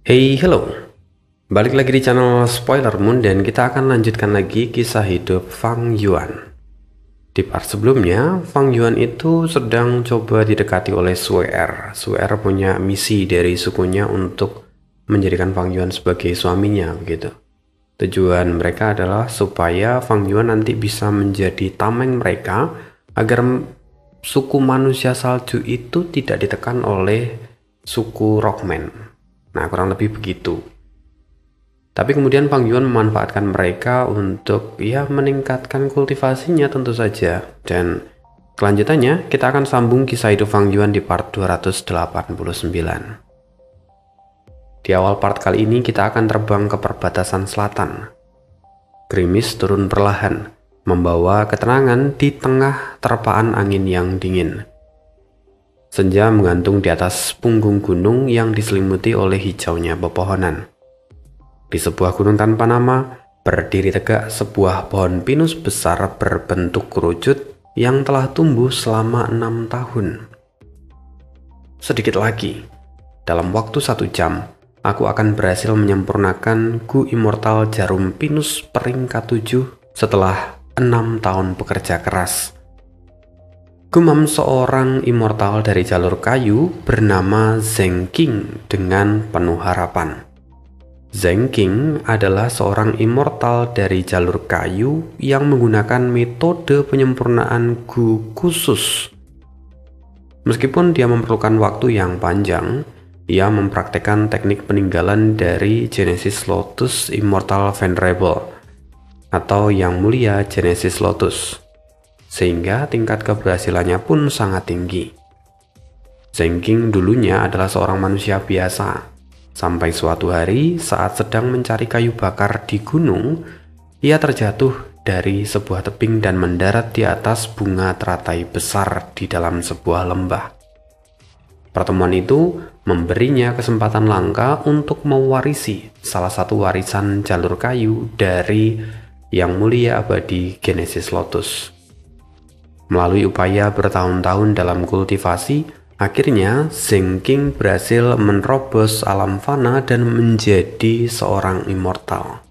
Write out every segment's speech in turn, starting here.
Hey, hello. Balik lagi di channel Spoiler Moon dan kita akan lanjutkan lagi kisah hidup Fang Yuan. Di part sebelumnya, Fang Yuan itu sedang coba didekati oleh Sue Er. Sue Er punya misi dari sukunya untuk menjadikan Fang Yuan sebagai suaminya begitu. Tujuan mereka adalah supaya Fang Yuan nanti bisa menjadi tameng mereka agar suku manusia salju itu tidak ditekan oleh suku Rockman. Nah, kurang lebih begitu. Tapi kemudian Fang Yuan memanfaatkan mereka untuk meningkatkan kultivasinya tentu saja. Dan kelanjutannya kita akan sambung kisah hidup Fang Yuan di part 289. Di awal part kali ini kita akan terbang ke perbatasan selatan. Gerimis turun perlahan, membawa ketenangan di tengah terpaan angin yang dingin. Senja menggantung di atas punggung gunung yang diselimuti oleh hijaunya pepohonan. Di sebuah gunung tanpa nama, berdiri tegak sebuah pohon pinus besar berbentuk kerucut yang telah tumbuh selama 6 tahun. Sedikit lagi, dalam waktu 1 jam, aku akan berhasil menyempurnakan Gu Immortal Jarum Pinus peringkat 7 setelah 6 tahun bekerja keras. Gumam seorang immortal dari jalur kayu bernama Zheng Qing dengan penuh harapan. Zheng Qing adalah seorang immortal dari jalur kayu yang menggunakan metode penyempurnaan Gu khusus. Meskipun dia memerlukan waktu yang panjang, ia mempraktekkan teknik peninggalan dari Genesis Lotus Immortal Venerable atau yang mulia Genesis Lotus, sehingga tingkat keberhasilannya pun sangat tinggi. Zheng Qing dulunya adalah seorang manusia biasa, sampai suatu hari saat sedang mencari kayu bakar di gunung, ia terjatuh dari sebuah tebing dan mendarat di atas bunga teratai besar di dalam sebuah lembah. Pertemuan itu memberinya kesempatan langka untuk mewarisi salah satu warisan jalur kayu dari yang mulia abadi Genesis Lotus. Melalui upaya bertahun-tahun dalam kultivasi, akhirnya Zheng Qing berhasil menerobos alam fana dan menjadi seorang immortal.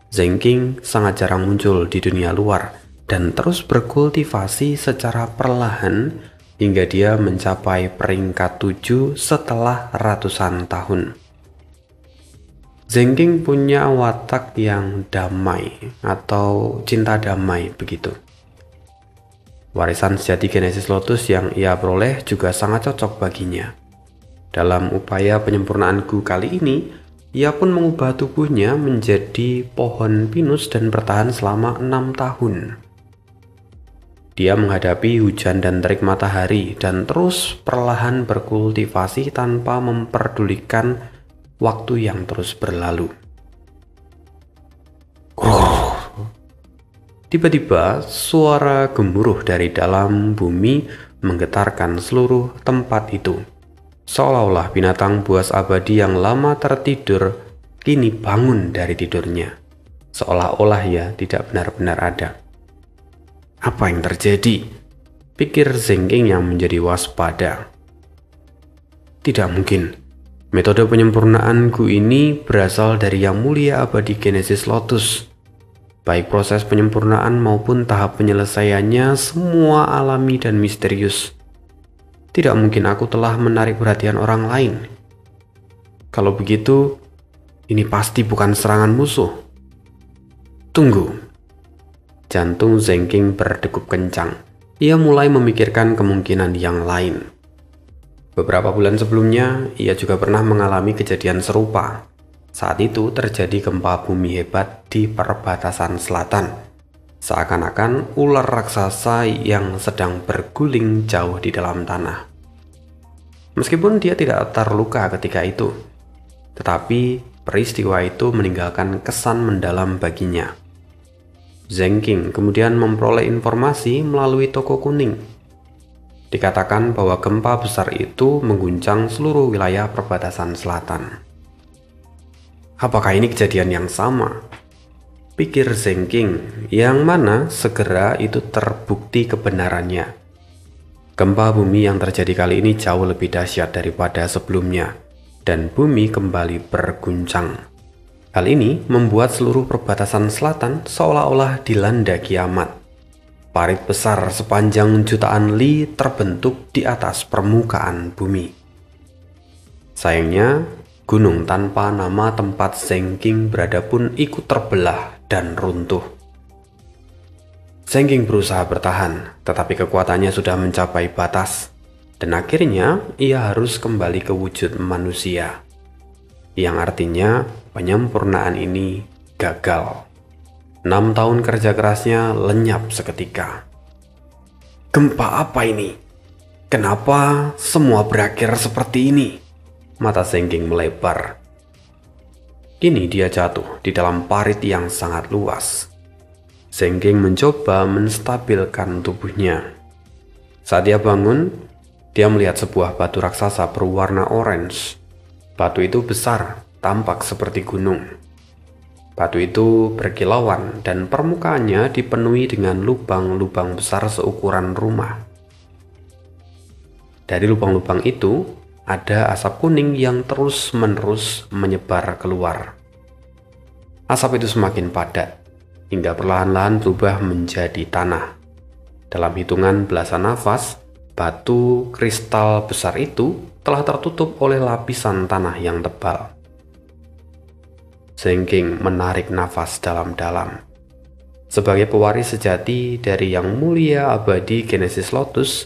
Zheng Qing sangat jarang muncul di dunia luar dan terus berkultivasi secara perlahan hingga dia mencapai peringkat 7 setelah ratusan tahun. Zheng Qing punya watak yang damai atau cinta damai begitu. Warisan sejati Genesis Lotus yang ia peroleh juga sangat cocok baginya. Dalam upaya penyempurnaan Gu kali ini, ia pun mengubah tubuhnya menjadi pohon pinus dan bertahan selama 6 tahun. Dia menghadapi hujan dan terik matahari dan terus perlahan berkultivasi tanpa memperdulikan waktu yang terus berlalu. Tiba-tiba, suara gemuruh dari dalam bumi menggetarkan seluruh tempat itu. Seolah-olah binatang buas abadi yang lama tertidur kini bangun dari tidurnya. Seolah-olah ia tidak benar-benar ada. Apa yang terjadi? Pikir Zheng Qing yang menjadi waspada. Tidak mungkin. Metode penyempurnaan Gu ini berasal dari yang mulia abadi Genesis Lotus. Baik proses penyempurnaan maupun tahap penyelesaiannya semua alami dan misterius. Tidak mungkin aku telah menarik perhatian orang lain. Kalau begitu, ini pasti bukan serangan musuh. Tunggu. Jantung Zheng Qing berdegup kencang. Ia mulai memikirkan kemungkinan yang lain. Beberapa bulan sebelumnya, ia juga pernah mengalami kejadian serupa. Saat itu terjadi gempa bumi hebat di perbatasan selatan. Seakan-akan ular raksasa yang sedang berguling jauh di dalam tanah. Meskipun dia tidak terluka ketika itu, tetapi peristiwa itu meninggalkan kesan mendalam baginya. Zheng Qing kemudian memperoleh informasi melalui toko kuning. Dikatakan bahwa gempa besar itu mengguncang seluruh wilayah perbatasan selatan. Apakah ini kejadian yang sama? Pikir Zheng Qing, yang mana segera itu terbukti kebenarannya. Gempa bumi yang terjadi kali ini jauh lebih dahsyat daripada sebelumnya. dan bumi kembali berguncang. Hal ini membuat seluruh perbatasan selatan seolah-olah dilanda kiamat. Parit besar sepanjang jutaan li terbentuk di atas permukaan bumi. Sayangnya, gunung tanpa nama tempat Zheng King berada pun ikut terbelah dan runtuh. Zheng King berusaha bertahan, tetapi kekuatannya sudah mencapai batas, dan akhirnya ia harus kembali ke wujud manusia, yang artinya penyempurnaan ini gagal. 6 tahun kerja kerasnya lenyap seketika. Gempa apa ini? Kenapa semua berakhir seperti ini? Mata Zheng King melebar. Kini dia jatuh di dalam parit yang sangat luas. Zheng King mencoba menstabilkan tubuhnya. Saat dia bangun, dia melihat sebuah batu raksasa berwarna orange. Batu itu besar, tampak seperti gunung. Batu itu berkilauan dan permukaannya dipenuhi dengan lubang-lubang besar seukuran rumah. Dari lubang-lubang itu, ada asap kuning yang terus-menerus menyebar keluar. Asap itu semakin padat, hingga perlahan-lahan berubah menjadi tanah. Dalam hitungan belasan nafas, batu kristal besar itu telah tertutup oleh lapisan tanah yang tebal. Zheng King menarik nafas dalam-dalam. Sebagai pewaris sejati dari Yang Mulia Abadi Genesis Lotus,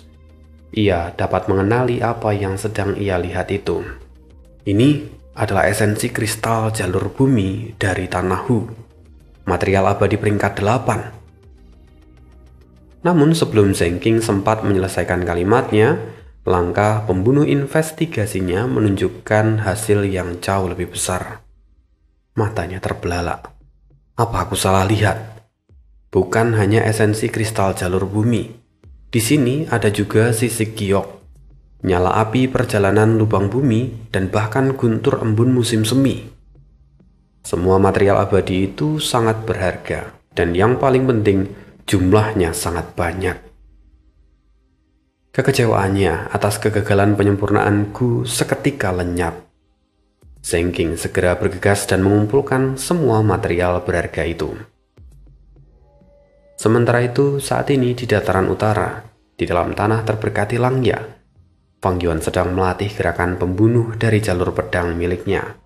ia dapat mengenali apa yang sedang ia lihat itu. Ini adalah esensi kristal jalur bumi dari tanah Hu, material abadi peringkat 8. Namun sebelum Zheng King sempat menyelesaikan kalimatnya, langkah pembunuh investigasinya menunjukkan hasil yang jauh lebih besar. Matanya terbelalak. Apa aku salah lihat? Bukan hanya esensi kristal jalur bumi. Di sini ada juga sisik giok, nyala api perjalanan lubang bumi, dan bahkan guntur embun musim semi. Semua material abadi itu sangat berharga, dan yang paling penting, jumlahnya sangat banyak. Kekecewaannya atas kegagalan penyempurnaanku seketika lenyap. Zheng King segera bergegas dan mengumpulkan semua material berharga itu. Sementara itu, saat ini di dataran utara, di dalam tanah terberkati Langya, Fang Yuan sedang melatih gerakan pembunuh dari jalur pedang miliknya.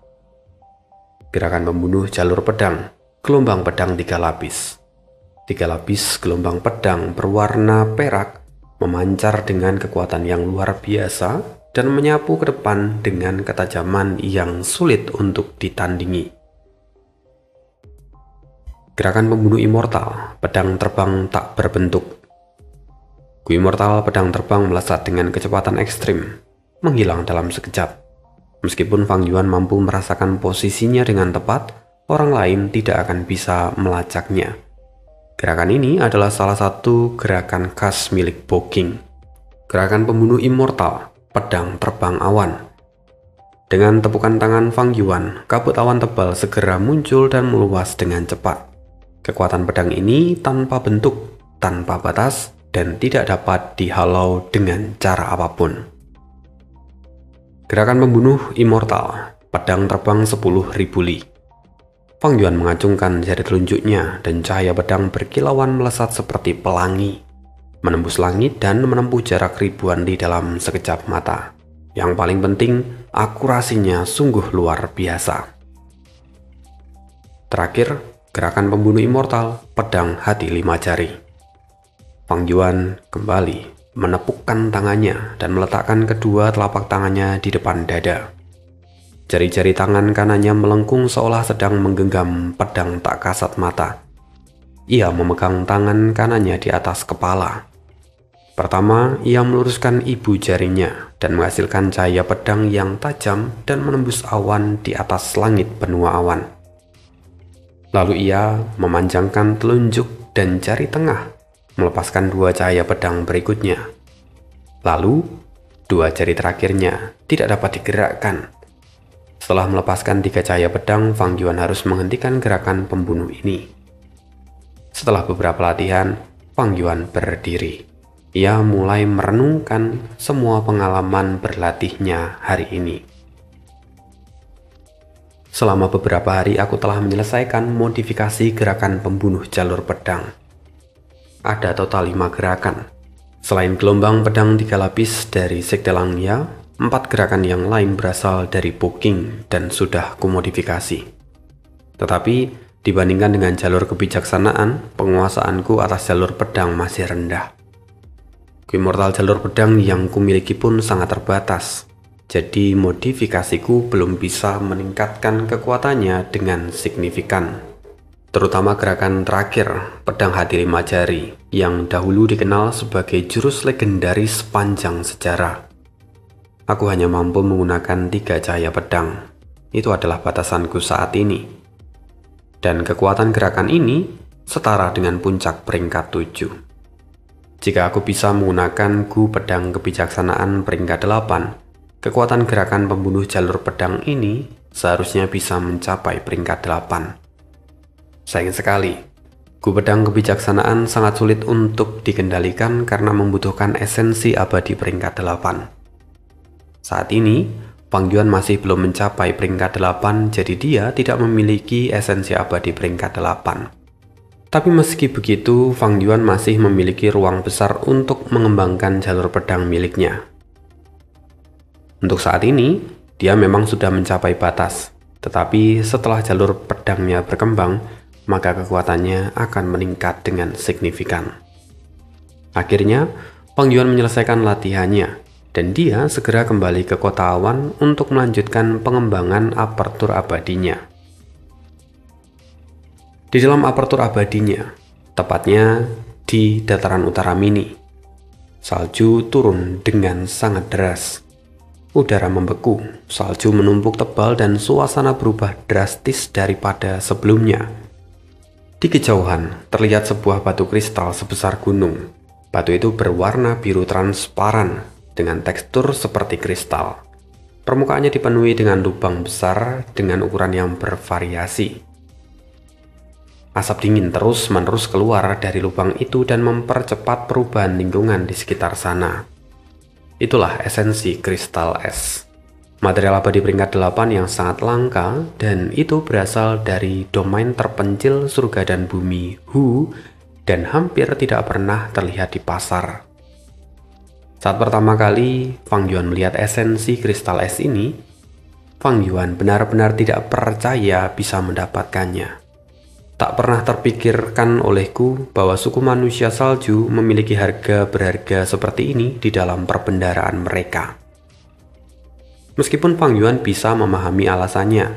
Gerakan pembunuh jalur pedang, gelombang pedang 3 lapis. 3 lapis gelombang pedang berwarna perak memancar dengan kekuatan yang luar biasa dan menyapu ke depan dengan ketajaman yang sulit untuk ditandingi. Gerakan pembunuh immortal, pedang terbang tak berbentuk. Gu immortal pedang terbang melesat dengan kecepatan ekstrim, menghilang dalam sekejap. Meskipun Fang Yuan mampu merasakan posisinya dengan tepat, orang lain tidak akan bisa melacaknya. Gerakan ini adalah salah satu gerakan khas milik Bo King. Gerakan pembunuh immortal, pedang terbang awan. Dengan tepukan tangan Fang Yuan, kabut awan tebal segera muncul dan meluas dengan cepat. Kekuatan pedang ini tanpa bentuk, tanpa batas, dan tidak dapat dihalau dengan cara apapun. Gerakan pembunuh immortal, pedang terbang 10.000 li. Fang Yuan mengacungkan jari telunjuknya dan cahaya pedang berkilauan melesat seperti pelangi, menembus langit dan menempuh jarak ribuan li dalam sekejap mata. Yang paling penting, akurasinya sungguh luar biasa. Terakhir, gerakan pembunuh immortal, pedang hati 5 jari. Fang Yuan kembali menepukkan tangannya dan meletakkan kedua telapak tangannya di depan dada. Jari-jari tangan kanannya melengkung seolah sedang menggenggam pedang tak kasat mata. Ia memegang tangan kanannya di atas kepala. Pertama, ia meluruskan ibu jarinya dan menghasilkan cahaya pedang yang tajam dan menembus awan di atas langit benua awan. Lalu ia memanjangkan telunjuk dan jari tengah, melepaskan 2 cahaya pedang berikutnya. Lalu, 2 jari terakhirnya tidak dapat digerakkan. Setelah melepaskan 3 cahaya pedang, Fang Yuan harus menghentikan gerakan pembunuh ini. Setelah beberapa latihan, Fang Yuan berdiri. Ia mulai merenungkan semua pengalaman berlatihnya hari ini. Selama beberapa hari aku telah menyelesaikan modifikasi gerakan pembunuh jalur pedang. Ada total 5 gerakan. Selain gelombang pedang 3 lapis dari Sekte Langya, 4 gerakan yang lain berasal dari Poking dan sudah kumodifikasi. Tetapi, dibandingkan dengan jalur kebijaksanaan, penguasaanku atas jalur pedang masih rendah. Ku Immortal jalur pedang yang kumiliki pun sangat terbatas. Jadi modifikasiku belum bisa meningkatkan kekuatannya dengan signifikan. Terutama gerakan terakhir, pedang H5 jari, yang dahulu dikenal sebagai jurus legendaris sepanjang sejarah. Aku hanya mampu menggunakan 3 cahaya pedang. Itu adalah batasanku saat ini. Dan kekuatan gerakan ini setara dengan puncak peringkat 7. Jika aku bisa menggunakan Gu Pedang Kebijaksanaan peringkat 8, kekuatan gerakan pembunuh jalur pedang ini seharusnya bisa mencapai peringkat 8. Sayang sekali, Gu Pedang Kebijaksanaan sangat sulit untuk dikendalikan karena membutuhkan esensi abadi peringkat 8. Saat ini, Fang Yuan masih belum mencapai peringkat 8, jadi dia tidak memiliki esensi abadi peringkat 8. Tapi meski begitu, Fang Yuan masih memiliki ruang besar untuk mengembangkan jalur pedang miliknya. Untuk saat ini, dia memang sudah mencapai batas, tetapi setelah jalur pedangnya berkembang, maka kekuatannya akan meningkat dengan signifikan. Akhirnya, Fang Yuan menyelesaikan latihannya, dan dia segera kembali ke Kota Awan untuk melanjutkan pengembangan apertur abadinya. Di dalam apertur abadinya, tepatnya di dataran utara Mini, salju turun dengan sangat deras. Udara membeku, salju menumpuk tebal dan suasana berubah drastis daripada sebelumnya. Di kejauhan, terlihat sebuah batu kristal sebesar gunung. Batu itu berwarna biru transparan dengan tekstur seperti kristal. Permukaannya dipenuhi dengan lubang besar dengan ukuran yang bervariasi. Asap dingin terus-menerus keluar dari lubang itu dan mempercepat perubahan lingkungan di sekitar sana. Itulah esensi kristal es. Material abadi peringkat 8 yang sangat langka, dan itu berasal dari domain terpencil surga dan bumi Hu dan hampir tidak pernah terlihat di pasar. Saat pertama kali Fang Yuan melihat esensi kristal es ini, Fang Yuan benar-benar tidak percaya bisa mendapatkannya. Tak pernah terpikirkan olehku bahwa suku manusia salju memiliki harga berharga seperti ini di dalam perbendaharaan mereka. Meskipun Fang Yuan bisa memahami alasannya,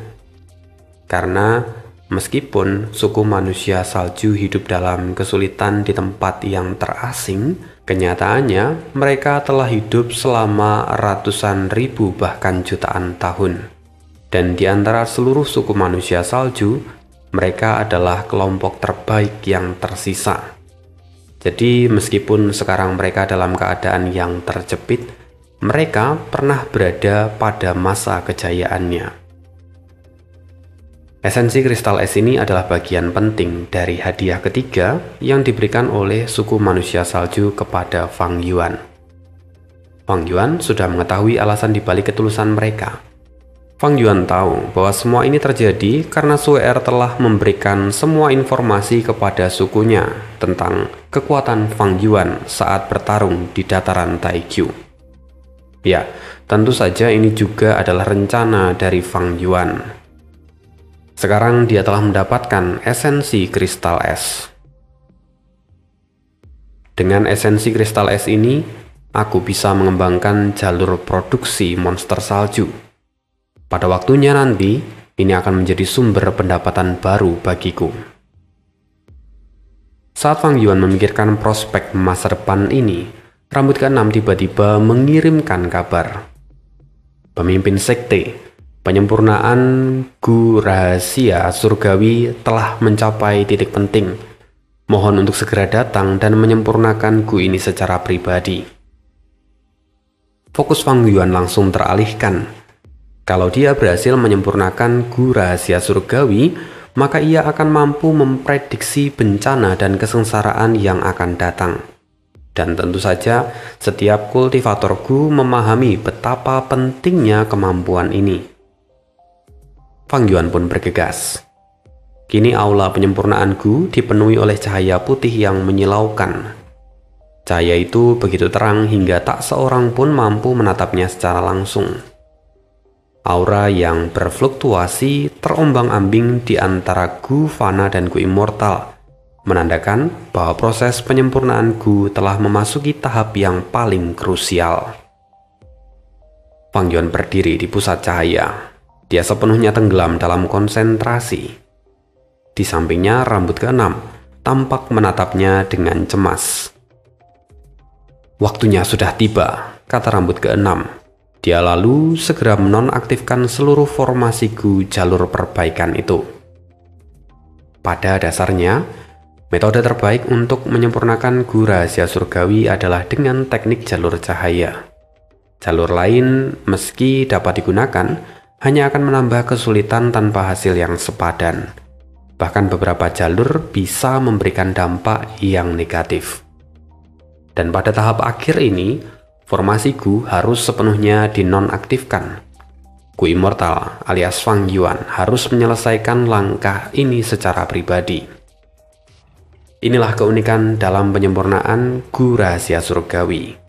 karena meskipun suku manusia salju hidup dalam kesulitan di tempat yang terasing, kenyataannya mereka telah hidup selama ratusan ribu bahkan jutaan tahun. Dan di antara seluruh suku manusia salju, mereka adalah kelompok terbaik yang tersisa. Jadi meskipun sekarang mereka dalam keadaan yang terjepit, mereka pernah berada pada masa kejayaannya. Esensi kristal es ini adalah bagian penting dari hadiah ketiga yang diberikan oleh suku manusia salju kepada Fang Yuan. Fang Yuan sudah mengetahui alasan dibalik ketulusan mereka. Fang Yuan tahu bahwa semua ini terjadi karena Sue Er telah memberikan semua informasi kepada sukunya tentang kekuatan Fang Yuan saat bertarung di dataran Taikyu. Ya, tentu saja ini juga adalah rencana dari Fang Yuan. Sekarang dia telah mendapatkan esensi kristal es. Dengan esensi kristal es ini, aku bisa mengembangkan jalur produksi monster salju. Pada waktunya nanti, ini akan menjadi sumber pendapatan baru bagiku. Saat Fang Yuan memikirkan prospek masa depan ini, rambut keenam tiba-tiba mengirimkan kabar. Pemimpin sekte, penyempurnaan Gu rahasia surgawi telah mencapai titik penting. Mohon untuk segera datang dan menyempurnakan Gu ini secara pribadi. Fokus Fang Yuan langsung teralihkan. Kalau dia berhasil menyempurnakan Gu rahasia surgawi, maka ia akan mampu memprediksi bencana dan kesengsaraan yang akan datang. Dan tentu saja, setiap kultivator Gu memahami betapa pentingnya kemampuan ini. Fang Yuan pun bergegas. Kini aula penyempurnaan Gu dipenuhi oleh cahaya putih yang menyilaukan. Cahaya itu begitu terang hingga tak seorang pun mampu menatapnya secara langsung. Aura yang berfluktuasi terombang-ambing di antara Gu fana dan Gu immortal, menandakan bahwa proses penyempurnaan Gu telah memasuki tahap yang paling krusial. Fang Yuan berdiri di pusat cahaya. Dia sepenuhnya tenggelam dalam konsentrasi. Di sampingnya rambut keenam tampak menatapnya dengan cemas. Waktunya sudah tiba, kata rambut keenam. Dia lalu segera menonaktifkan seluruh formasi Gu jalur perbaikan itu. Pada dasarnya, metode terbaik untuk menyempurnakan Gu rahasia surgawi adalah dengan teknik jalur cahaya. Jalur lain, meski dapat digunakan, hanya akan menambah kesulitan tanpa hasil yang sepadan. Bahkan beberapa jalur bisa memberikan dampak yang negatif. Dan pada tahap akhir ini, formasi Gu harus sepenuhnya dinonaktifkan. Gu immortal alias Fang Yuan harus menyelesaikan langkah ini secara pribadi. Inilah keunikan dalam penyempurnaan Gu rahasia surgawi.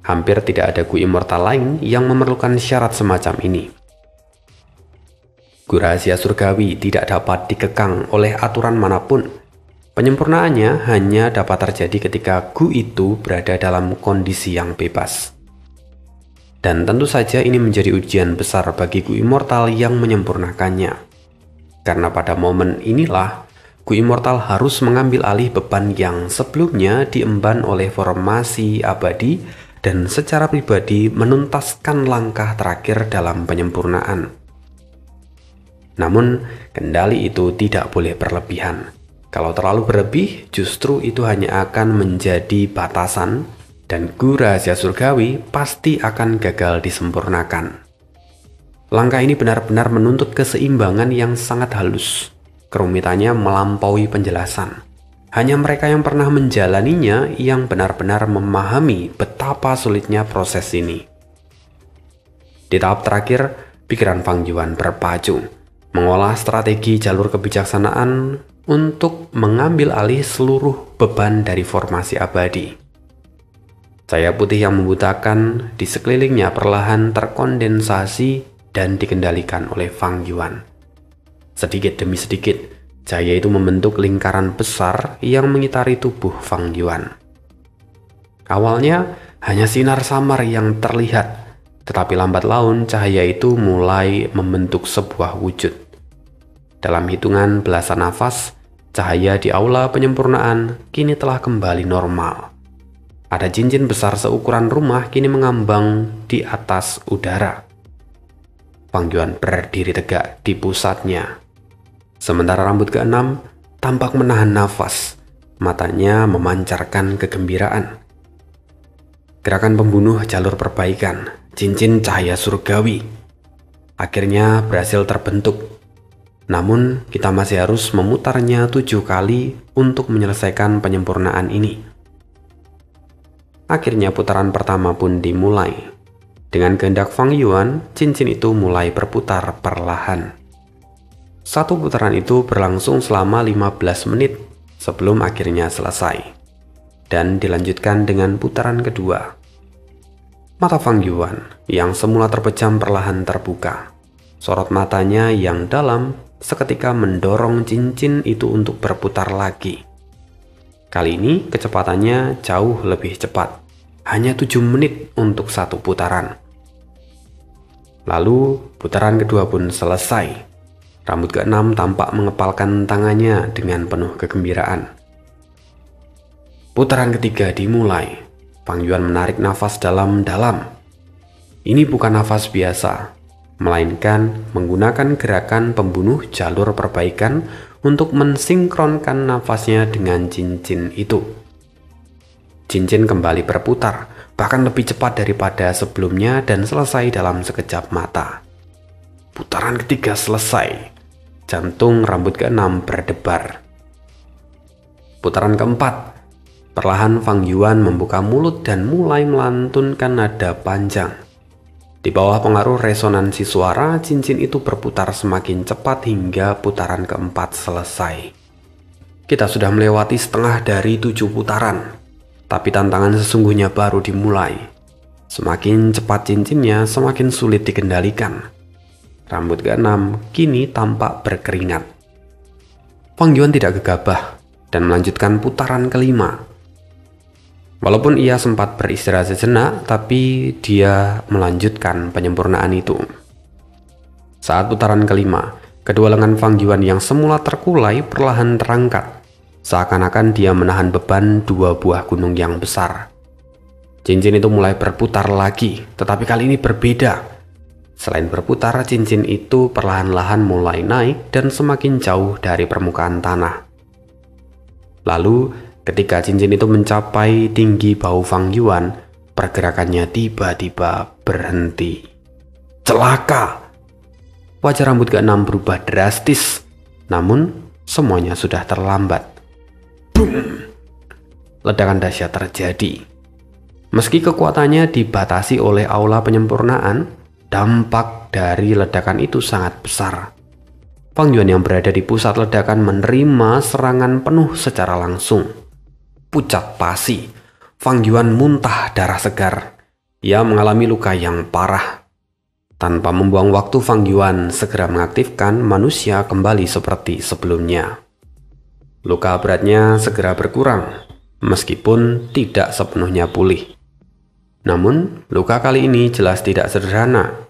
Hampir tidak ada Gu immortal lain yang memerlukan syarat semacam ini. Gu rahasia surgawi tidak dapat dikekang oleh aturan manapun. Penyempurnaannya hanya dapat terjadi ketika Gu itu berada dalam kondisi yang bebas. Dan tentu saja ini menjadi ujian besar bagi Gu immortal yang menyempurnakannya. Karena pada momen inilah, Gu immortal harus mengambil alih beban yang sebelumnya diemban oleh formasi abadi dan secara pribadi menuntaskan langkah terakhir dalam penyempurnaan. Namun, kendali itu tidak boleh berlebihan. Kalau terlalu berlebih, justru itu hanya akan menjadi batasan dan Gu rahasia surgawi pasti akan gagal disempurnakan. Langkah ini benar-benar menuntut keseimbangan yang sangat halus. Kerumitannya melampaui penjelasan. Hanya mereka yang pernah menjalaninya yang benar-benar memahami betapa sulitnya proses ini. Di tahap terakhir, pikiran Fang Yuan berpacu, mengolah strategi jalur kebijaksanaan untuk mengambil alih seluruh beban dari formasi abadi. Cahaya putih yang membutakan di sekelilingnya perlahan terkondensasi dan dikendalikan oleh Fang Yuan. Sedikit demi sedikit, cahaya itu membentuk lingkaran besar yang mengitari tubuh Fang Yuan. Awalnya hanya sinar samar yang terlihat, tetapi lambat laun cahaya itu mulai membentuk sebuah wujud. Dalam hitungan belasan nafas, cahaya di aula penyempurnaan kini telah kembali normal. Ada cincin besar seukuran rumah kini mengambang di atas udara. Fang Yuan berdiri tegak di pusatnya. Sementara rambut keenam tampak menahan nafas, matanya memancarkan kegembiraan. Gerakan pembunuh jalur perbaikan, cincin cahaya surgawi, akhirnya berhasil terbentuk. Namun, kita masih harus memutarnya 7 kali untuk menyelesaikan penyempurnaan ini. Akhirnya putaran pertama pun dimulai. Dengan kehendak Fang Yuan, cincin itu mulai berputar perlahan. Satu putaran itu berlangsung selama 15 menit sebelum akhirnya selesai. Dan dilanjutkan dengan putaran kedua. Mata Fang Yuan yang semula terpejam perlahan terbuka. Sorot matanya yang dalam seketika mendorong cincin itu untuk berputar lagi. Kali ini kecepatannya jauh lebih cepat, hanya 7 menit untuk satu putaran. Lalu putaran kedua pun selesai. Rambut keenam tampak mengepalkan tangannya dengan penuh kegembiraan. Putaran ketiga dimulai. Fang Yuan menarik nafas dalam-dalam. Ini bukan nafas biasa, melainkan menggunakan gerakan pembunuh jalur perbaikan untuk mensinkronkan nafasnya dengan cincin itu. Cincin kembali berputar, bahkan lebih cepat daripada sebelumnya dan selesai dalam sekejap mata. Putaran ketiga selesai. Jantung rambut keenam berdebar. Putaran keempat. Perlahan Fang Yuan membuka mulut dan mulai melantunkan nada panjang. Di bawah pengaruh resonansi suara, cincin itu berputar semakin cepat hingga putaran keempat selesai. Kita sudah melewati setengah dari 7 putaran, tapi tantangan sesungguhnya baru dimulai. Semakin cepat cincinnya, semakin sulit dikendalikan. Rambut keenam kini tampak berkeringat. Fang Yuan tidak gegabah dan melanjutkan putaran kelima. Walaupun ia sempat beristirahat sejenak, tapi dia melanjutkan penyempurnaan itu. Saat putaran kelima, kedua lengan Fang Yuan yang semula terkulai perlahan terangkat, seakan-akan dia menahan beban 2 buah gunung yang besar. Cincin itu mulai berputar lagi, tetapi kali ini berbeda. Selain berputar, cincin itu perlahan-lahan mulai naik dan semakin jauh dari permukaan tanah. Lalu, ketika cincin itu mencapai tinggi bahu Fang Yuan, pergerakannya tiba-tiba berhenti. Celaka! Wajah rambut keenam berubah drastis, namun semuanya sudah terlambat. Boom! Ledakan dahsyat terjadi. Meski kekuatannya dibatasi oleh aula penyempurnaan, dampak dari ledakan itu sangat besar. Fang Yuan yang berada di pusat ledakan menerima serangan penuh secara langsung. Pucat pasi, Fang Yuan muntah darah segar. Ia mengalami luka yang parah. Tanpa membuang waktu, Fang Yuan segera mengaktifkan manusia kembali seperti sebelumnya. Luka beratnya segera berkurang, meskipun tidak sepenuhnya pulih. Namun, luka kali ini jelas tidak sederhana.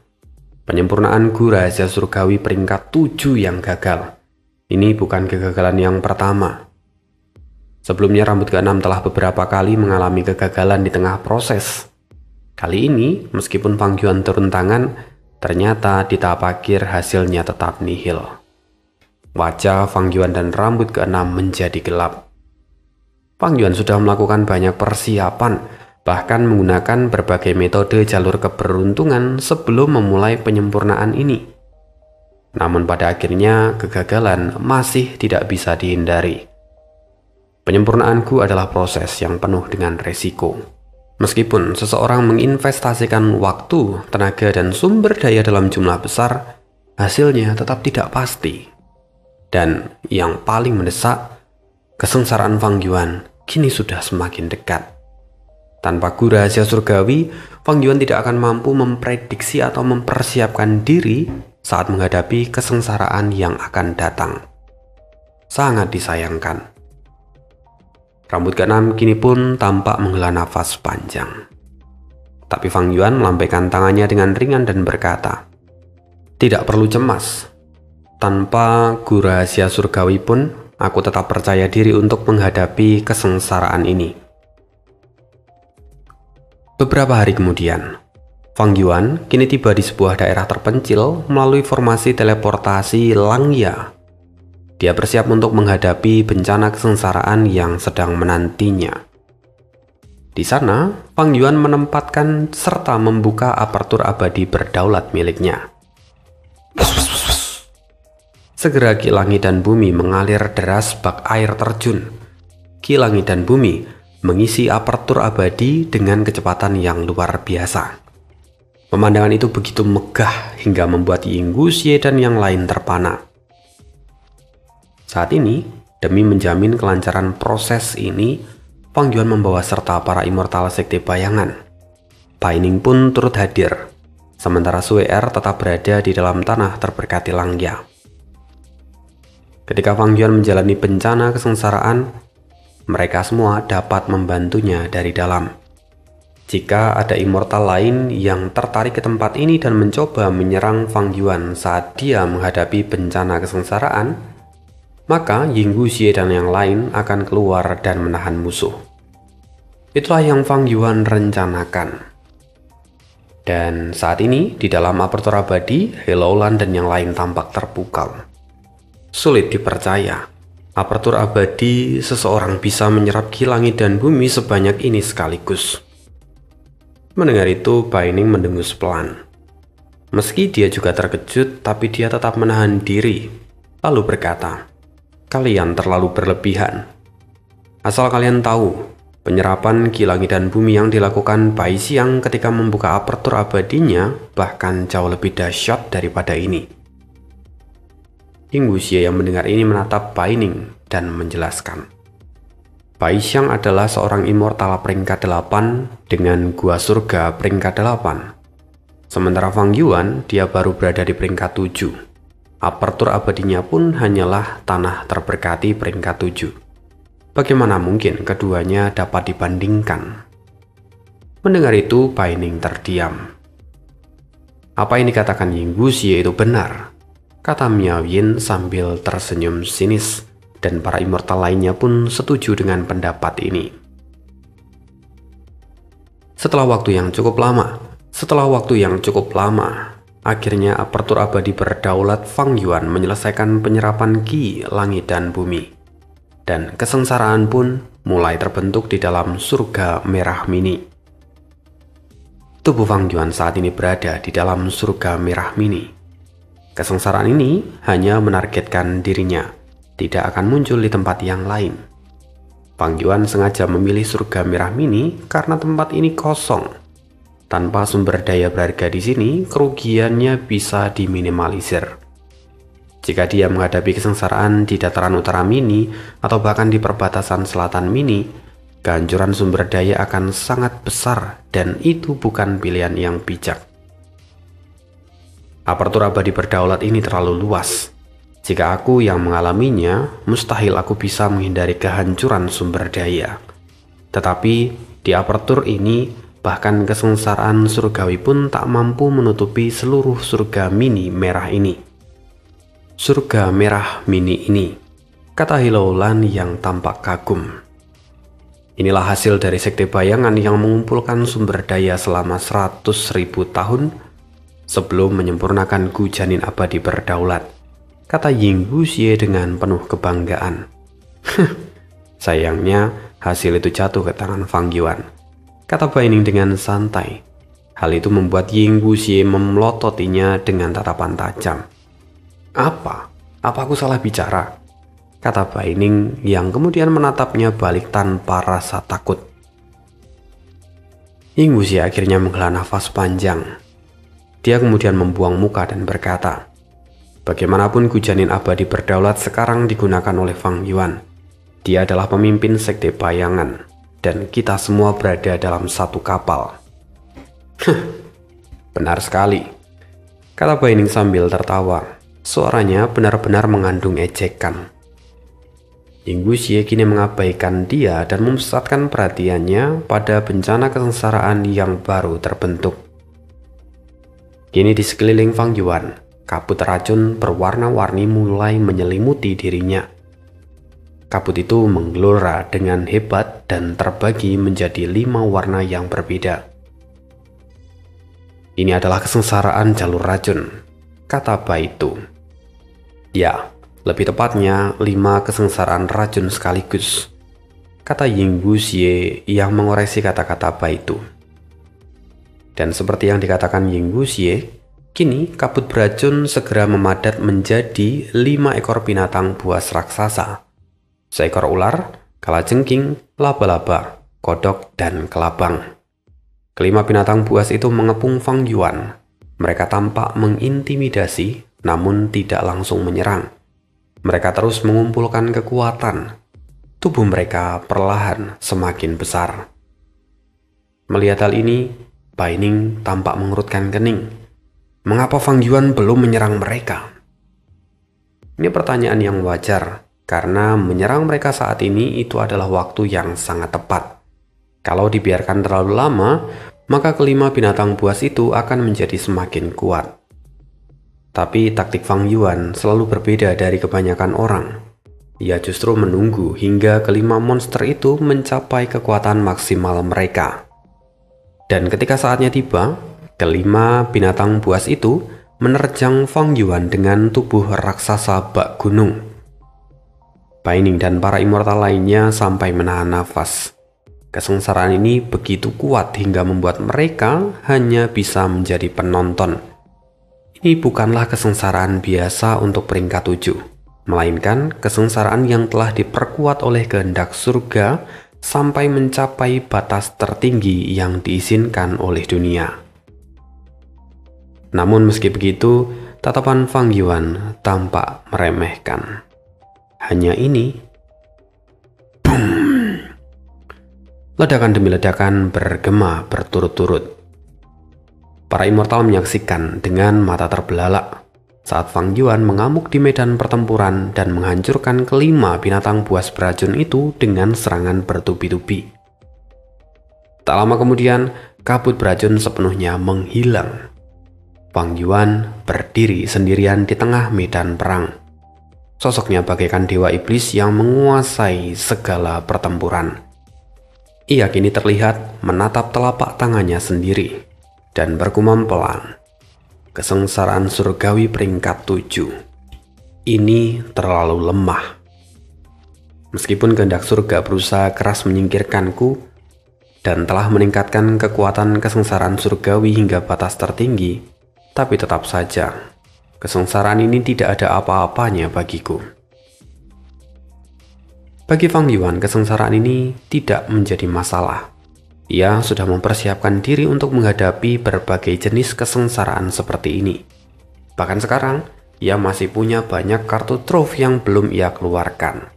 Penyempurnaan Gu Rahasia Surgawi peringkat 7 yang gagal. Ini bukan kegagalan yang pertama. Sebelumnya rambut keenam telah beberapa kali mengalami kegagalan di tengah proses. Kali ini, meskipun Fang Yuan turun tangan, ternyata di tahap akhir hasilnya tetap nihil. Wajah Fang Yuan dan rambut keenam menjadi gelap. Fang Yuan sudah melakukan banyak persiapan, bahkan menggunakan berbagai metode jalur keberuntungan sebelum memulai penyempurnaan ini. Namun pada akhirnya kegagalan masih tidak bisa dihindari. Penyempurnaan Gu adalah proses yang penuh dengan resiko. Meskipun seseorang menginvestasikan waktu, tenaga, dan sumber daya dalam jumlah besar, hasilnya tetap tidak pasti. Dan yang paling mendesak, kesengsaraan Fang Yuan kini sudah semakin dekat. Tanpa Gu Rahasia Surgawi, Fang Yuan tidak akan mampu memprediksi atau mempersiapkan diri saat menghadapi kesengsaraan yang akan datang. Sangat disayangkan. Rambut keenam kini pun tampak menghela nafas panjang. Tapi Fang Yuan melambaikan tangannya dengan ringan dan berkata, "Tidak perlu cemas. Tanpa Gu Rahasia Surgawi pun, aku tetap percaya diri untuk menghadapi kesengsaraan ini." Beberapa hari kemudian, Fang Yuan kini tiba di sebuah daerah terpencil melalui formasi teleportasi Langya. Dia bersiap untuk menghadapi bencana kesengsaraan yang sedang menantinya. Di sana, Fang Yuan menempatkan serta membuka apertur abadi berdaulat miliknya. Segera Ki Langit dan Bumi mengalir deras bak air terjun. Ki Langit dan Bumi mengisi apertur abadi dengan kecepatan yang luar biasa. Pemandangan itu begitu megah hingga membuat Yinggu, Xie, dan yang lain terpana. Saat ini, demi menjamin kelancaran proses ini, Fang Yuan membawa serta para immortal sekte bayangan. Bai Ning pun turut hadir, sementara Sue Er tetap berada di dalam tanah terberkati Langya. Ketika Fang Yuan menjalani bencana kesengsaraan, mereka semua dapat membantunya dari dalam. Jika ada immortal lain yang tertarik ke tempat ini dan mencoba menyerang Fang Yuan saat dia menghadapi bencana kesengsaraan, maka Yinggu, Xie, dan yang lain akan keluar dan menahan musuh. Itulah yang Fang Yuan rencanakan. Dan saat ini, di dalam apertur abadi, Helloulan dan yang lain tampak terpukau. Sulit dipercaya, apertur abadi seseorang bisa menyerap Ki Langit dan Bumi sebanyak ini sekaligus. Mendengar itu, Bai Ning mendengus pelan. Meski dia juga terkejut, tapi dia tetap menahan diri, lalu berkata, "Kalian terlalu berlebihan. Asal kalian tahu, Penyerapan ki langit dan bumi yang dilakukan Bai Xiang ketika membuka apertur abadinya bahkan jauh lebih dahsyat daripada ini. Ying Wuxie yang mendengar ini menatap Bai Ning dan menjelaskan. Bai Xiang adalah seorang immortal peringkat 8 dengan gua surga peringkat 8. Sementara Fang Yuan, dia baru berada di peringkat 7. Apertur abadinya pun hanyalah tanah terberkati peringkat 7. Bagaimana mungkin keduanya dapat dibandingkan? Mendengar itu, Bai Ning terdiam. Apa yang dikatakan Ying Wuxie itu benar, kata Miao Yin sambil tersenyum sinis, dan para immortal lainnya pun setuju dengan pendapat ini. Setelah waktu yang cukup lama, akhirnya apertur abadi berdaulat Fang Yuan menyelesaikan penyerapan ki langit dan bumi. Dan kesengsaraan pun mulai terbentuk di dalam surga merah mini. Tubuh Fang Yuan saat ini berada di dalam surga merah mini. Kesengsaraan ini hanya menargetkan dirinya, tidak akan muncul di tempat yang lain. Fang Yuan sengaja memilih surga merah mini karena tempat ini kosong. Tanpa sumber daya berharga di sini, kerugiannya bisa diminimalisir. Jika dia menghadapi kesengsaraan di dataran utara mini atau bahkan di perbatasan selatan mini, kehancuran sumber daya akan sangat besar dan itu bukan pilihan yang bijak. Apertur abadi berdaulat ini terlalu luas. Jika aku yang mengalaminya, mustahil aku bisa menghindari kehancuran sumber daya. Tetapi di apertur ini, bahkan kesengsaraan surgawi pun tak mampu menutupi seluruh surga mini merah ini. Surga merah mini ini, kata Hilaulan yang tampak kagum. Inilah hasil dari sekte bayangan yang mengumpulkan sumber daya selama 100.000 tahun sebelum menyempurnakan Gu Janin abadi berdaulat, kata Ying Wuxie dengan penuh kebanggaan. Sayangnya hasil itu jatuh ke tangan Fang Yuan, kata Bai Ning dengan santai. Hal itu membuat Ying Wuxie memelototinya dengan tatapan tajam. Apa aku salah bicara? Kata Bai Ning yang kemudian menatapnya balik tanpa rasa takut. Ying Wuxie akhirnya menghela nafas panjang. Dia kemudian membuang muka dan berkata, bagaimanapun Gu Janin abadi berdaulat sekarang digunakan oleh Fang Yuan. Dia adalah pemimpin sekte bayangan, dan kita semua berada dalam satu kapal. Benar sekali, kata Bai Ning sambil tertawa. Suaranya benar-benar mengandung ejekan. Ying Wuxie kini mengabaikan dia dan memusatkan perhatiannya pada bencana kesengsaraan yang baru terbentuk. Kini di sekeliling Fang Yuan, kabut racun berwarna-warni mulai menyelimuti dirinya. Kabut itu menggelora dengan hebat dan terbagi menjadi 5 warna yang berbeda. Ini adalah kesengsaraan jalur racun, kata Bai itu. Ya, lebih tepatnya 5 kesengsaraan racun sekaligus, kata Ying Wuxie yang mengoreksi kata-kata Bai itu. Dan seperti yang dikatakan Ying Wuxie, kini kabut beracun segera memadat menjadi 5 ekor binatang buas raksasa. Seekor ular, kalajengking, laba-laba, kodok, dan kelabang. Kelima binatang buas itu mengepung Fang Yuan. Mereka tampak mengintimidasi, namun tidak langsung menyerang. Mereka terus mengumpulkan kekuatan. Tubuh mereka perlahan semakin besar. Melihat hal ini, Bai Ning tampak mengerutkan kening. Mengapa Fang Yuan belum menyerang mereka? Ini pertanyaan yang wajar, karena menyerang mereka saat ini itu adalah waktu yang sangat tepat. Kalau dibiarkan terlalu lama, maka kelima binatang buas itu akan menjadi semakin kuat. Tapi taktik Fang Yuan selalu berbeda dari kebanyakan orang. Ia justru menunggu hingga kelima monster itu mencapai kekuatan maksimal mereka. Dan ketika saatnya tiba, kelima binatang buas itu menerjang Fang Yuan dengan tubuh raksasa bak gunung. Bai Ning dan para immortal lainnya sampai menahan nafas. Kesengsaraan ini begitu kuat hingga membuat mereka hanya bisa menjadi penonton. Ini bukanlah kesengsaraan biasa untuk peringkat 7, melainkan kesengsaraan yang telah diperkuat oleh kehendak surga sampai mencapai batas tertinggi yang diizinkan oleh dunia. Namun meski begitu, tatapan Fang Yuan tampak meremehkan. Hanya ini, boom! Ledakan demi ledakan bergema berturut-turut. Para immortal menyaksikan dengan mata terbelalak saat Fang Yuan mengamuk di medan pertempuran dan menghancurkan kelima binatang buas beracun itu dengan serangan bertubi-tubi. Tak lama kemudian, kabut beracun sepenuhnya menghilang. Fang Yuan berdiri sendirian di tengah medan perang. Sosoknya bagaikan dewa iblis yang menguasai segala pertempuran. Ia kini terlihat menatap telapak tangannya sendiri dan bergumam pelan, "Kesengsaraan surgawi peringkat 7. Ini terlalu lemah. Meskipun kehendak surga berusaha keras menyingkirkanku dan telah meningkatkan kekuatan kesengsaraan surgawi hingga batas tertinggi, tapi tetap saja, kesengsaraan ini tidak ada apa-apanya bagiku." Bagi Fang Yuan, kesengsaraan ini tidak menjadi masalah. Ia sudah mempersiapkan diri untuk menghadapi berbagai jenis kesengsaraan seperti ini. Bahkan sekarang, ia masih punya banyak kartu truf yang belum ia keluarkan.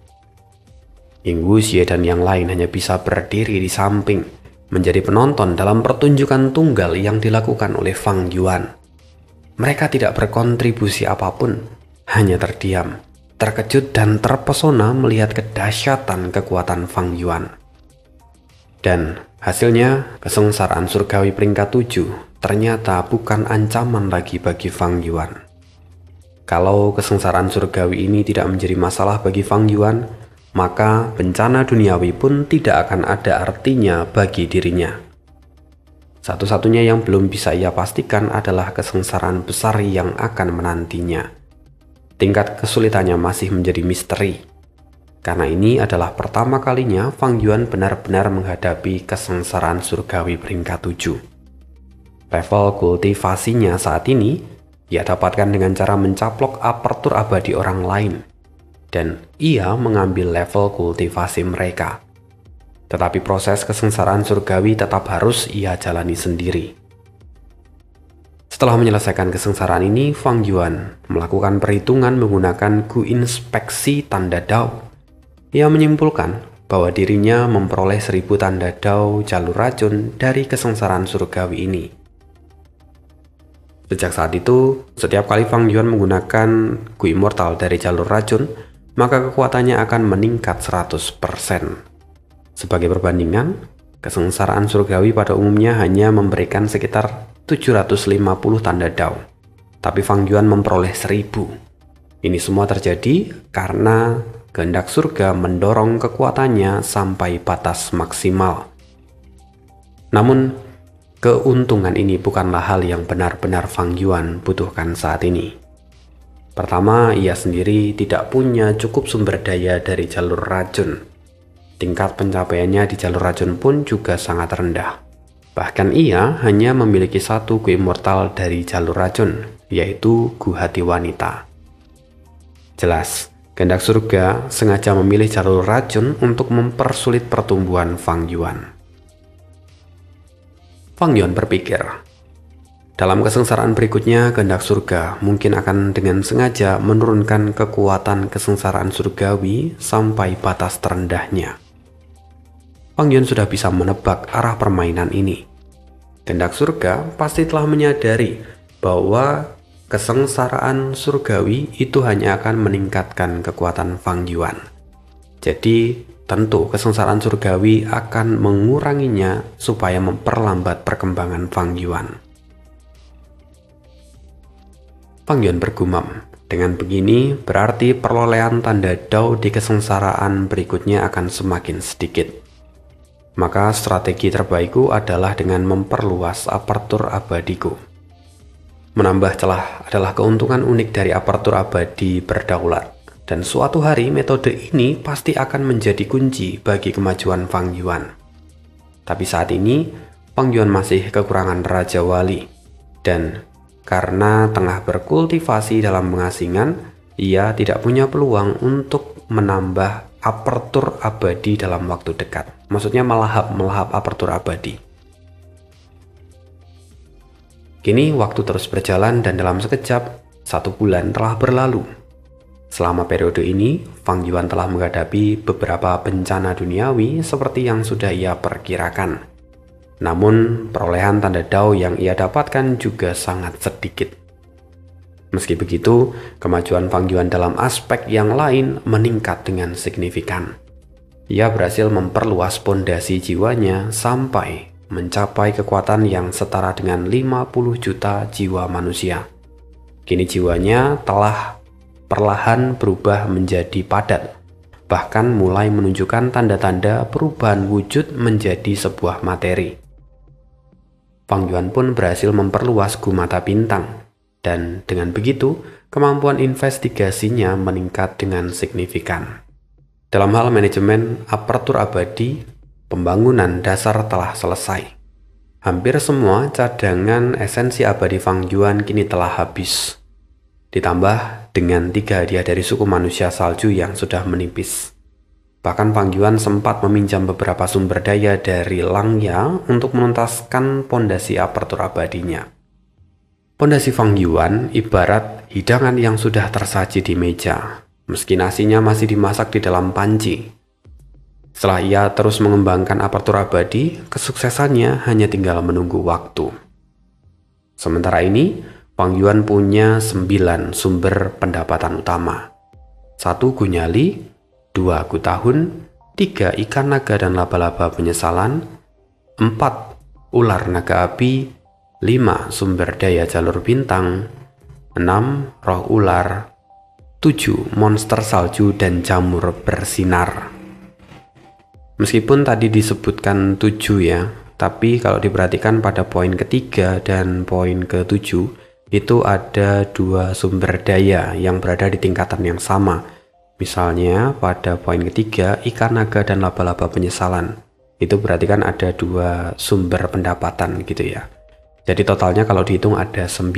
Ying Wuxie dan yang lain hanya bisa berdiri di samping, menjadi penonton dalam pertunjukan tunggal yang dilakukan oleh Fang Yuan. Mereka tidak berkontribusi apapun, hanya terdiam, terkejut dan terpesona melihat kedahsyatan kekuatan Fang Yuan. Dan hasilnya, kesengsaraan surgawi peringkat 7 ternyata bukan ancaman lagi bagi Fang Yuan. Kalau kesengsaraan surgawi ini tidak menjadi masalah bagi Fang Yuan, maka bencana duniawi pun tidak akan ada artinya bagi dirinya. Satu-satunya yang belum bisa ia pastikan adalah kesengsaraan besar yang akan menantinya. Tingkat kesulitannya masih menjadi misteri. Karena ini adalah pertama kalinya Fang Yuan benar-benar menghadapi kesengsaraan surgawi peringkat 7. Level kultivasinya saat ini ia dapatkan dengan cara mencaplok apertur abadi orang lain. Dan ia mengambil level kultivasi mereka. Tetapi proses kesengsaraan surgawi tetap harus ia jalani sendiri. Setelah menyelesaikan kesengsaraan ini, Fang Yuan melakukan perhitungan menggunakan Gu Inspeksi Tanda Dao. Ia menyimpulkan bahwa dirinya memperoleh 1000 tanda Dao jalur racun dari kesengsaraan surgawi ini. Sejak saat itu, setiap kali Fang Yuan menggunakan Gu Immortal dari jalur racun, maka kekuatannya akan meningkat 100%. Sebagai perbandingan, kesengsaraan surgawi pada umumnya hanya memberikan sekitar 750 tanda Dao, tapi Fang Yuan memperoleh 1000. Ini semua terjadi karena kehendak surga mendorong kekuatannya sampai batas maksimal. Namun, keuntungan ini bukanlah hal yang benar-benar Fang Yuan butuhkan saat ini. Pertama, ia sendiri tidak punya cukup sumber daya dari jalur racun. Tingkat pencapaiannya di jalur racun pun juga sangat rendah. Bahkan ia hanya memiliki 1 Gu Immortal dari jalur racun, yaitu Gu Hati Wanita. Jelas, kehendak surga sengaja memilih jalur racun untuk mempersulit pertumbuhan Fang Yuan. Fang Yuan berpikir, dalam kesengsaraan berikutnya kehendak surga mungkin akan dengan sengaja menurunkan kekuatan kesengsaraan surgawi sampai batas terendahnya. Fang Yuan sudah bisa menebak arah permainan ini. Kehendak surga pasti telah menyadari bahwa kesengsaraan surgawi itu hanya akan meningkatkan kekuatan Fang Yuan. Jadi, tentu kesengsaraan surgawi akan menguranginya supaya memperlambat perkembangan Fang Yuan. Fang Yuan bergumam, dengan begini berarti perolehan tanda Dao di kesengsaraan berikutnya akan semakin sedikit. Maka strategi terbaikku adalah dengan memperluas apertur abadiku. Menambah celah adalah keuntungan unik dari apertur abadi berdaulat. Dan suatu hari metode ini pasti akan menjadi kunci bagi kemajuan Fang Yuan. Tapi saat ini, Fang Yuan masih kekurangan Raja Wali. Dan karena tengah berkultivasi dalam pengasingan, ia tidak punya peluang untuk menambah apertur abadi dalam waktu dekat. Maksudnya melahap apertur abadi. Kini waktu terus berjalan dan dalam sekejap, 1 bulan telah berlalu. Selama periode ini, Fang Yuan telah menghadapi beberapa bencana duniawi seperti yang sudah ia perkirakan. Namun, perolehan tanda Dao yang ia dapatkan juga sangat sedikit. Meski begitu, kemajuan Fang Yuan dalam aspek yang lain meningkat dengan signifikan. Ia berhasil memperluas pondasi jiwanya sampai mencapai kekuatan yang setara dengan 50 juta jiwa manusia. Kini jiwanya telah perlahan berubah menjadi padat, bahkan mulai menunjukkan tanda-tanda perubahan wujud menjadi sebuah materi. Fang Yuan pun berhasil memperluas Gu Mata Bintang, dan dengan begitu, kemampuan investigasinya meningkat dengan signifikan. Dalam hal manajemen apertur abadi, pembangunan dasar telah selesai. Hampir semua cadangan esensi abadi Fang Yuan kini telah habis. Ditambah dengan 3 hadiah dari suku manusia salju yang sudah menipis. Bahkan Fang Yuan sempat meminjam beberapa sumber daya dari Langya untuk menuntaskan pondasi apertur abadinya. Pondasi Fang Yuan ibarat hidangan yang sudah tersaji di meja, meski nasinya masih dimasak di dalam panci. Setelah ia terus mengembangkan apertur abadi, kesuksesannya hanya tinggal menunggu waktu. Sementara ini, Fang Yuan punya 9 sumber pendapatan utama. 1 Gu Nyali, 2 Gu Tahun, 3 ikan naga dan laba-laba penyesalan, 4 ular naga api, 5 sumber daya jalur bintang, 6 roh ular, 7 monster salju dan jamur bersinar. Meskipun tadi disebutkan 7 ya, tapi kalau diperhatikan pada poin ketiga dan poin ke-7 itu ada 2 sumber daya yang berada di tingkatan yang sama. Misalnya pada poin ketiga, ikan naga dan laba-laba penyesalan. Itu berarti kan ada 2 sumber pendapatan gitu ya. Jadi totalnya kalau dihitung ada 9.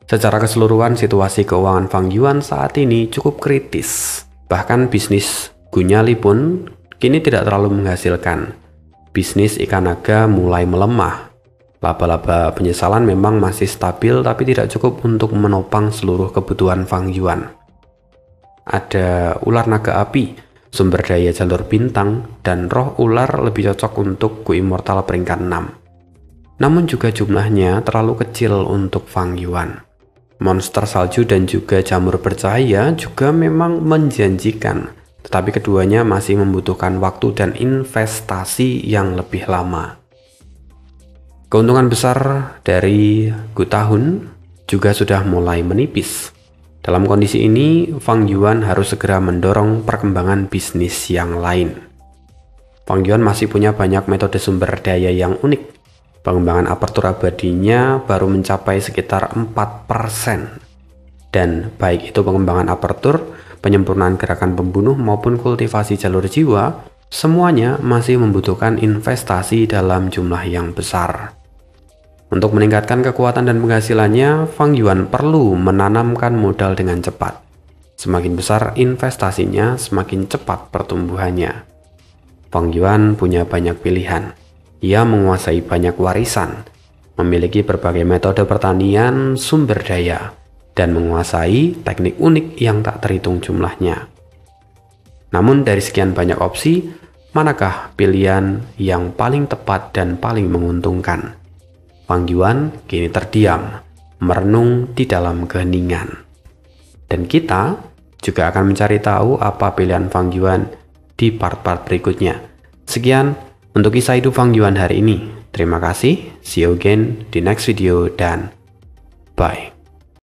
Secara keseluruhan situasi keuangan Fang Yuan saat ini cukup kritis. Bahkan bisnis Gu Nyali pun kini tidak terlalu menghasilkan. Bisnis ikan naga mulai melemah. Laba-laba penyesalan memang masih stabil tapi tidak cukup untuk menopang seluruh kebutuhan Fang Yuan. Ada ular naga api, sumber daya jalur bintang, dan roh ular lebih cocok untuk Gu Immortal peringkat 6. Namun juga jumlahnya terlalu kecil untuk Fang Yuan. Monster salju dan juga jamur bercahaya juga memang menjanjikan, tetapi keduanya masih membutuhkan waktu dan investasi yang lebih lama. Keuntungan besar dari Gu Tahun juga sudah mulai menipis. Dalam kondisi ini, Fang Yuan harus segera mendorong perkembangan bisnis yang lain. Fang Yuan masih punya banyak metode sumber daya yang unik. Pengembangan apertur abadinya baru mencapai sekitar 4%. Dan baik itu pengembangan apertur, penyempurnaan gerakan pembunuh maupun kultivasi jalur jiwa, semuanya masih membutuhkan investasi dalam jumlah yang besar. Untuk meningkatkan kekuatan dan penghasilannya, Fang Yuan perlu menanamkan modal dengan cepat. Semakin besar investasinya, semakin cepat pertumbuhannya. Fang Yuan punya banyak pilihan. Ia menguasai banyak warisan, memiliki berbagai metode pertanian, sumber daya, dan menguasai teknik unik yang tak terhitung jumlahnya. Namun dari sekian banyak opsi, manakah pilihan yang paling tepat dan paling menguntungkan? Fang Yuan kini terdiam, merenung di dalam keheningan. Dan kita juga akan mencari tahu apa pilihan Fang Yuan di part-part berikutnya. Sekian untuk kisah hidup Fang Yuan hari ini. Terima kasih, see you again di next video, dan bye.